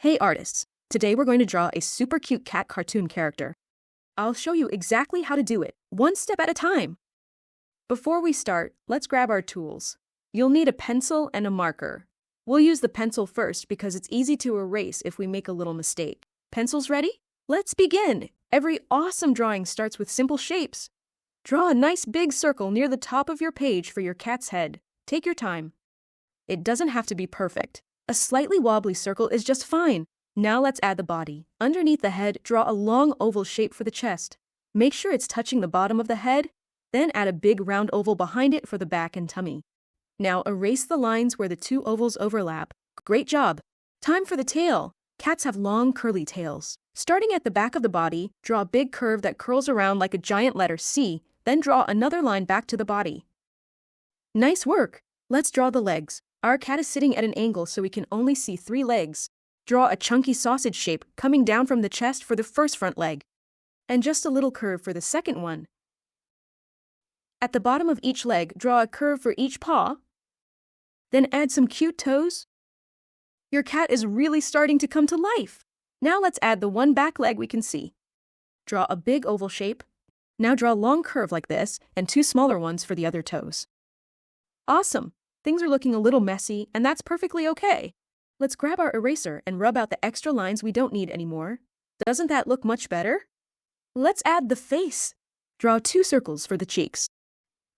Hey artists, today we're going to draw a super cute cat cartoon character. I'll show you exactly how to do it, one step at a time. Before we start, let's grab our tools. You'll need a pencil and a marker. We'll use the pencil first because it's easy to erase if we make a little mistake. Pencils ready? Let's begin! Every awesome drawing starts with simple shapes. Draw a nice big circle near the top of your page for your cat's head. Take your time. It doesn't have to be perfect. A slightly wobbly circle is just fine. Now let's add the body. Underneath the head, draw a long oval shape for the chest. Make sure it's touching the bottom of the head, then add a big round oval behind it for the back and tummy. Now erase the lines where the two ovals overlap. Great job! Time for the tail. Cats have long curly tails. Starting at the back of the body, draw a big curve that curls around like a giant letter C, then draw another line back to the body. Nice work! Let's draw the legs. Our cat is sitting at an angle so we can only see 3 legs. Draw a chunky sausage shape coming down from the chest for the first front leg, and just a little curve for the second one. At the bottom of each leg, draw a curve for each paw, then add some cute toes. Your cat is really starting to come to life. Now let's add the one back leg we can see. Draw a big oval shape. Now draw a long curve like this and 2 smaller ones for the other toes. Awesome! Things are looking a little messy, and that's perfectly okay. Let's grab our eraser and rub out the extra lines we don't need anymore. Doesn't that look much better? Let's add the face. Draw 2 circles for the cheeks.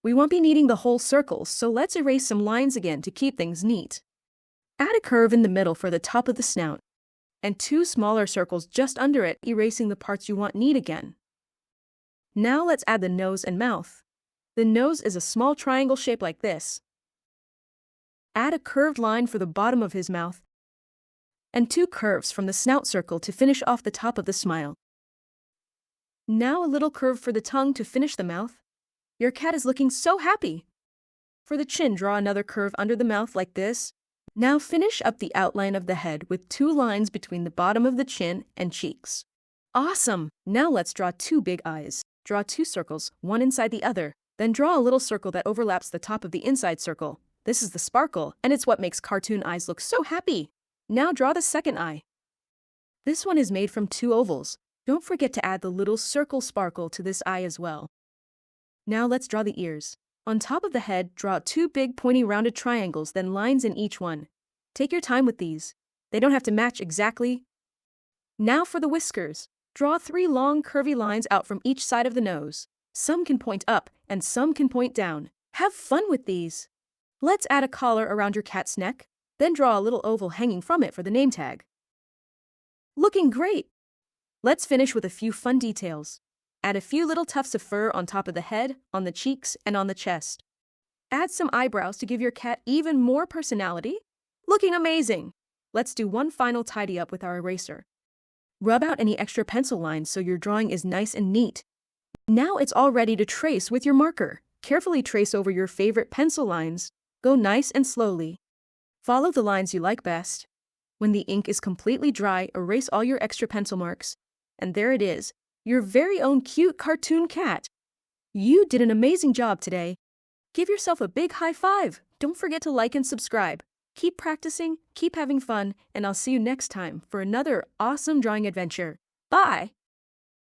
We won't be needing the whole circle, so let's erase some lines again to keep things neat. Add a curve in the middle for the top of the snout, and 2 smaller circles just under it, erasing the parts you want neat again. Now let's add the nose and mouth. The nose is a small triangle shape like this. Add a curved line for the bottom of his mouth, and 2 curves from the snout circle to finish off the top of the smile. Now a little curve for the tongue to finish the mouth. Your cat is looking so happy! For the chin, draw another curve under the mouth like this. Now finish up the outline of the head with 2 lines between the bottom of the chin and cheeks. Awesome! Now let's draw 2 big eyes. Draw 2 circles, one inside the other. Then draw a little circle that overlaps the top of the inside circle. This is the sparkle, and it's what makes cartoon eyes look so happy. Now draw the second eye. This one is made from 2 ovals. Don't forget to add the little circle sparkle to this eye as well. Now let's draw the ears. On top of the head, draw 2 big pointy rounded triangles, then lines in each one. Take your time with these. They don't have to match exactly. Now for the whiskers. Draw 3 long curvy lines out from each side of the nose. Some can point up and some can point down. Have fun with these. Let's add a collar around your cat's neck, then draw a little oval hanging from it for the name tag. Looking great! Let's finish with a few fun details. Add a few little tufts of fur on top of the head, on the cheeks, and on the chest. Add some eyebrows to give your cat even more personality. Looking amazing! Let's do one final tidy up with our eraser. Rub out any extra pencil lines so your drawing is nice and neat. Now it's all ready to trace with your marker. Carefully trace over your favorite pencil lines. Go nice and slowly. Follow the lines you like best. When the ink is completely dry, erase all your extra pencil marks. And there it is, your very own cute cartoon cat. You did an amazing job today. Give yourself a big high five. Don't forget to like and subscribe. Keep practicing, keep having fun, and I'll see you next time for another awesome drawing adventure. Bye!